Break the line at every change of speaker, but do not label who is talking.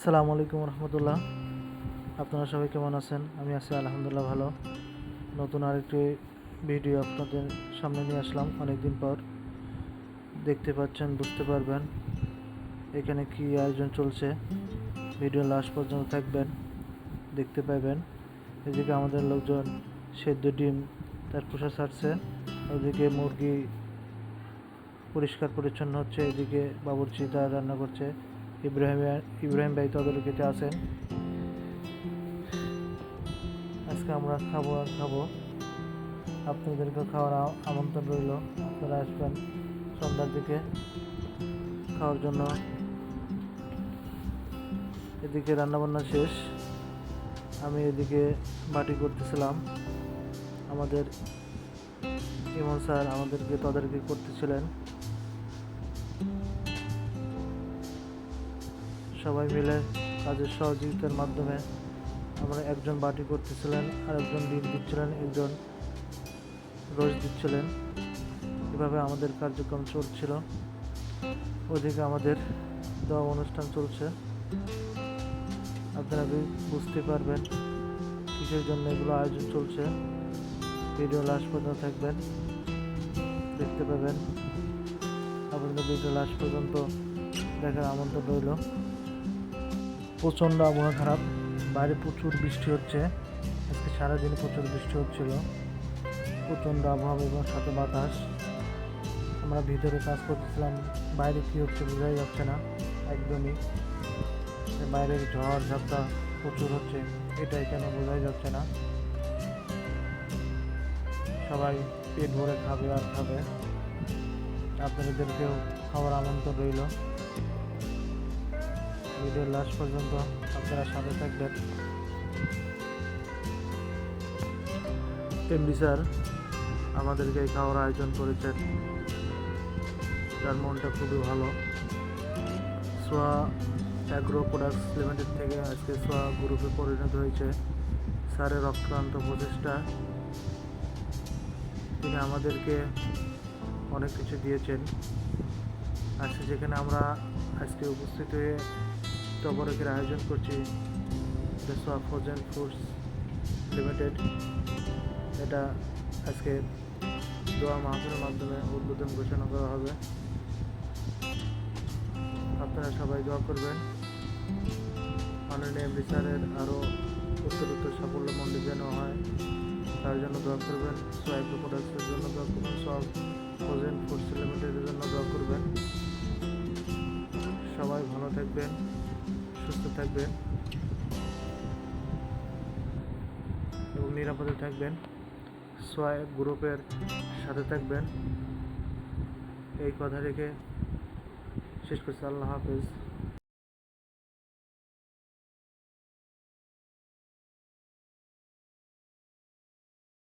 আসসালামু আলাইকুম রহমতুল্লাহ। আপনারা সবাই কেমন আছেন? আমি আছি আলহামদুলিল্লাহ ভালো। নতুন আরেকটি ভিডিও আপনাদের সামনে নিয়ে আসলাম অনেক দিন পর। দেখতে পাচ্ছেন, বুঝতে পারবেন এখানে কি আয়োজন চলছে। ভিডিও লাস্ট পর্যন্ত থাকবেন, দেখতে পাবেন। এদিকে আমাদের লোকজন সেদ্ধ ডিম তার খোসা ছাড়ছে, ওদিকে মুরগি পরিষ্কার পরিচ্ছন্ন হচ্ছে, এদিকে বাবুর্চি তার রান্না করছে। ইব্রাহিম ভাই তদারকিতে আছেন। আজকে আমরা খাবো। আপনাদেরকে খাওয়ার আমন্ত্রণ রইল। আপনারা আসবেন সন্ধ্যার দিকে খাওয়ার জন্য। এদিকে রান্নাবান্না শেষ, আমি এদিকে বাটি করতেছিলাম। আমাদের ইমন স্যার আমাদেরকে তদারকি করতেছিলেন। সবাই মিলে কাজের সহযোগিতার মাধ্যমে আমরা একজন বাটি করতেছিলেন, আরেকজন ডিম দিচ্ছিলেন, একজন রোজ দিচ্ছিলেন। এভাবে আমাদের কার্যক্রম চলছিল। ওদিকে আমাদের দোয়া অনুষ্ঠান চলছে। আপনারা বুঝতে পারবেন কিসের জন্য এগুলো আয়োজন চলছে। ভিডিও লাস্ট পর্যন্ত থাকবেন, দেখতে পাবেন। আপনাদের ভিডিও লাস্ট পর্যন্ত দেখার আমন্ত্রণ রইল। প্রচণ্ড আবহাওয়া খারাপ, বাইরে প্রচুর বৃষ্টি হচ্ছে। আজকে সারাদিন প্রচুর বৃষ্টি হচ্ছিল। প্রচণ্ড আবহাওয়া এবং সাথে বাতাস। আমরা ভিতরে কাজ করতেছিলাম, বাইরে কী হচ্ছে বোঝাই যাচ্ছে না একদমই। বাইরের ঝড় ঝাপটা প্রচুর হচ্ছে, এটাই কেন বোঝাই যাচ্ছে না। সবাই পেট ভরে খাবে আর খাবে। আপনাদেরকেও খাওয়ার আমন্ত্রণ রইল। ভিডিওর লাস্ট পর্যন্ত আপনারা সাথে থাকবেন। এমডি স্যার আমাদেরকে খাওয়ার আয়োজন করেছেন, তার মনটা খুবই ভালো। সোয়া অ্যাগ্রো প্রোডাক্টস লিমিটেড থেকে আজকে সোয়া গ্রুপে পরিণত হয়েছে। স্যারের অক্লান্ত প্রচেষ্টা, তিনি আমাদেরকে অনেক কিছু দিয়েছেন। আজকে যেখানে আমরা আজকে উপস্থিত হয়ে তবরকের আয়োজন করছি, সোয়া ফ্রোজেন ফুডস লিমিটেড, এটা আজকে দোয়া মাহফিলের মাধ্যমে উদ্বোধন ঘোষণা করা হবে। আপনারা সবাই দোয়া করবেন। মাননীয় এমডি স্যারের আরও উত্তরোত্তর সাফল্যমণ্ডিত যেন হয়, তার জন্য দোয়া করবেন। সোয়া অ্যাগ্রো প্রোডাক্টসের জন্য দোয়া করবেন। সোয়া ফ্রোজেন ফুডস লিমিটেডের জন্য দোয়া করবেন। সবাই ভালো থাকবেন, সুস্থ থাকবেন এবং নিরাপদে থাকবেন। সোয়া গ্রুপের সাথে থাকবেন, এই কথা রেখে শেষ করছি। আল্লাহ হাফেজ।